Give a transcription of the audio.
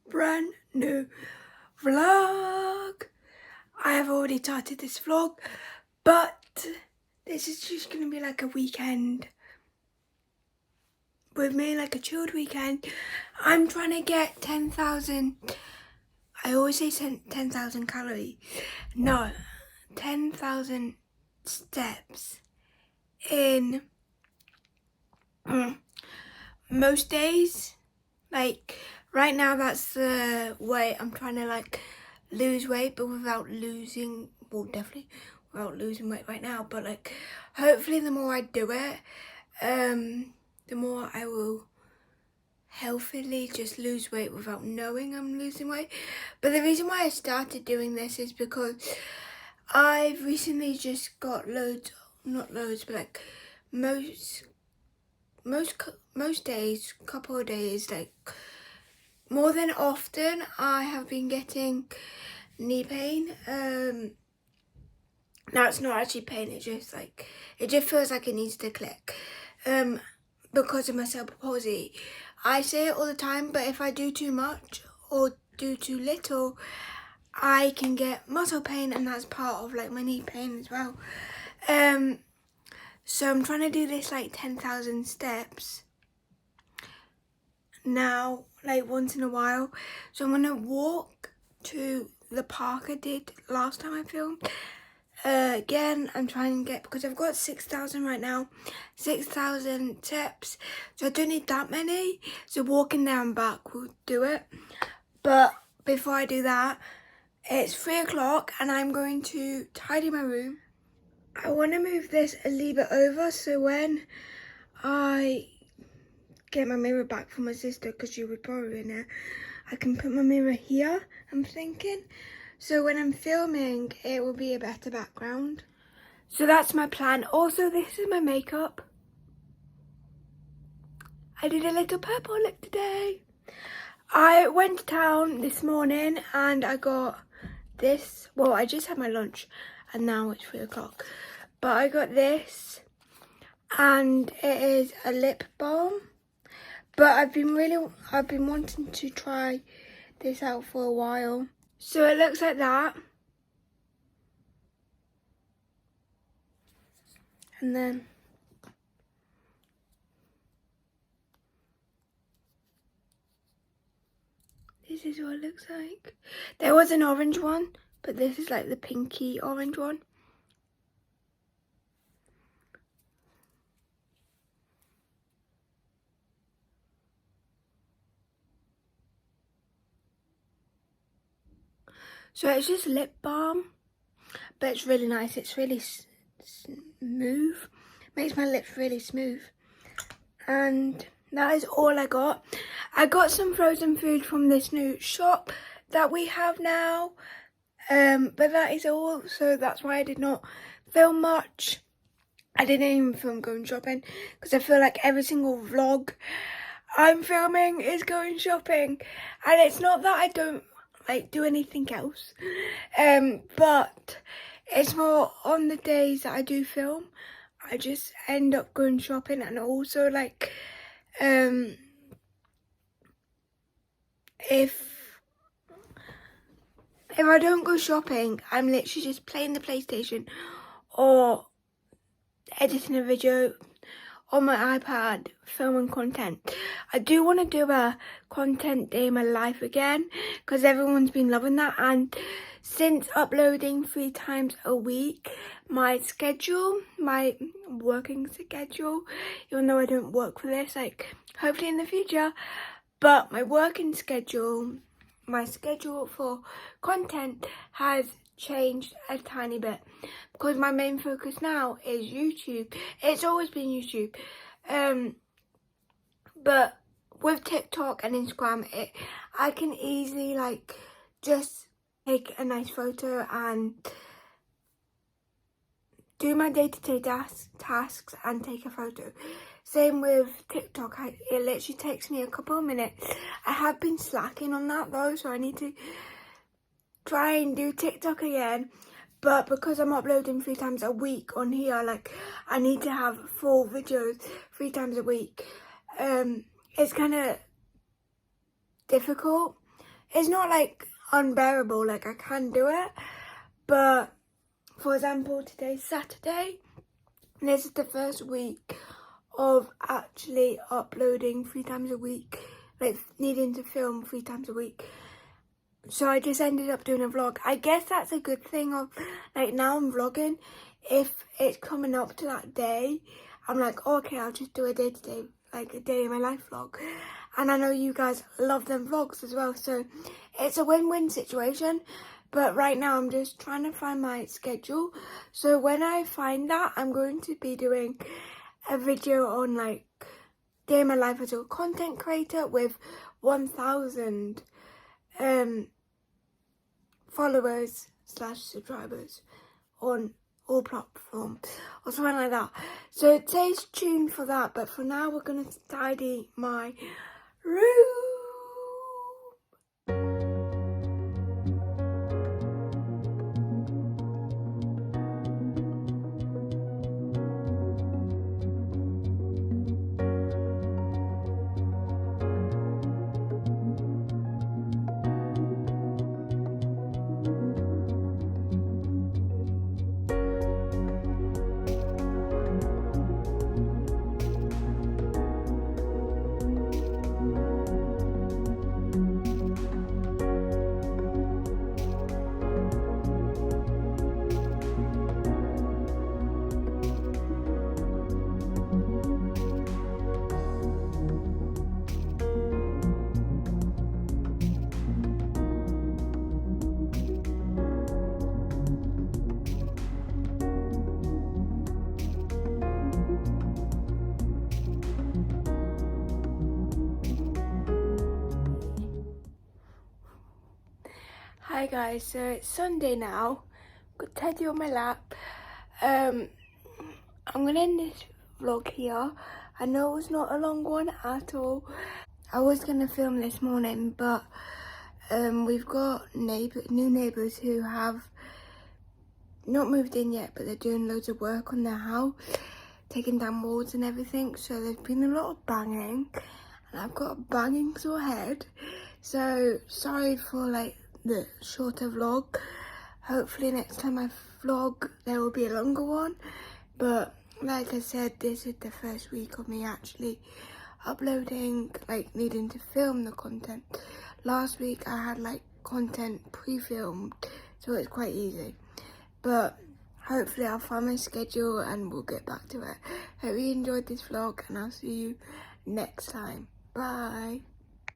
brand new vlog. I have already started this vlog, but this is just going to be like a weekend with me, like a chilled weekend. I'm trying to get 10,000, I always say 10,000 calories. No, 10,000 steps in most days. Like right now, that's the way I'm trying to like lose weight, but without losing, well, definitely without losing weight right now, but like hopefully the more I do it, the more I will healthily just lose weight without knowing I'm losing weight. But the reason why I started doing this is because I've recently just got loads, not loads, but like most days, couple of days, like more than often, I have been getting knee pain. Now it's not actually pain, it just feels like it needs to click. Because of my cerebral palsy. I say it all the time, but if I do too much or do too little, I can get muscle pain, and that's part of like my knee pain as well. So I'm trying to do this like 10,000 steps now, like once in a while. So I'm gonna walk to the park I did last time I filmed. Again, I'm trying to get, because I've got 6,000 right now, 6,000 steps, so I don't need that many, so walking there and back will do it. But before I do that, it's 3 o'clock and I'm going to tidy my room. I want to move this a little bit over, so when I get my mirror back from my sister, because she would probably in there, I can put my mirror here, I'm thinking. So when I'm filming, it will be a better background. So that's my plan. Also, this is my makeup. I did a little purple lip today. I went to town this morning and I got this. Well, I just had my lunch and now it's 3 o'clock. But I got this and it is a lip balm. But I've been wanting to try this out for a while. So it looks like that. And then this is what it looks like. There was an orange one, but this is like the pinky orange one. So it's just lip balm, but it's really nice. It's really smooth. Makes my lips really smooth. And that is all I got. I got some frozen food from this new shop that we have now. But that is all. So that's why I did not film much. I didn't even film going shopping, because I feel like every single vlog I'm filming is going shopping. And it's not that I don't like do anything else, but it's more on the days that I do film, I just end up going shopping. And also like if I don't go shopping, I'm literally just playing the PlayStation or editing a video on my iPad, filming content. I do want to do a content day in my life again, because everyone's been loving that. And since uploading 3 times a week, my schedule, my working schedule, even though I don't work for this, like hopefully in the future, but my working schedule, my schedule for content has changed a tiny bit, because my main focus now is YouTube. It's always been YouTube, but with TikTok and Instagram, I can easily like just take a nice photo and do my day-to-day tasks and take a photo. Same with TikTok, it literally takes me a couple of minutes. I have been slacking on that though, so I need to try and do TikTok again. But because I'm uploading 3 times a week on here, like I need to have full videos 3 times a week. It's kind of difficult. It's not like unbearable, like I can do it, but for example, today's Saturday, and this is the first week of actually uploading 3 times a week, like needing to film 3 times a week. So I just ended up doing a vlog. I guess that's a good thing of, like, now I'm vlogging. If it's coming up to that day, I'm like, oh, okay, I'll just do a day-to-day, like a day in my life vlog. And I know you guys love them vlogs as well, so it's a win-win situation. But right now I'm just trying to find my schedule. So when I find that, I'm going to be doing a video on, like, day in my life as a content creator with 1,000 followers / subscribers on all platforms or something like that. So stay tuned for that, but for now we're gonna tidy my room. Hi guys, so it's Sunday now. Got Teddy on my lap. I'm gonna end this vlog here. I know it was not a long one at all. I was gonna film this morning, but we've got new neighbours who have not moved in yet, but they're doing loads of work on their house, taking down walls and everything. So there's been a lot of banging, and I've got a banging sore head. So sorry for like the shorter vlog. Hopefully next time I vlog there will be a longer one, but like I said, this is the first week of me actually uploading, like needing to film the content. Last week I had like content pre-filmed, so it's quite easy, but hopefully I'll find my schedule and we'll get back to it. Hope you enjoyed this vlog, and I'll see you next time. Bye.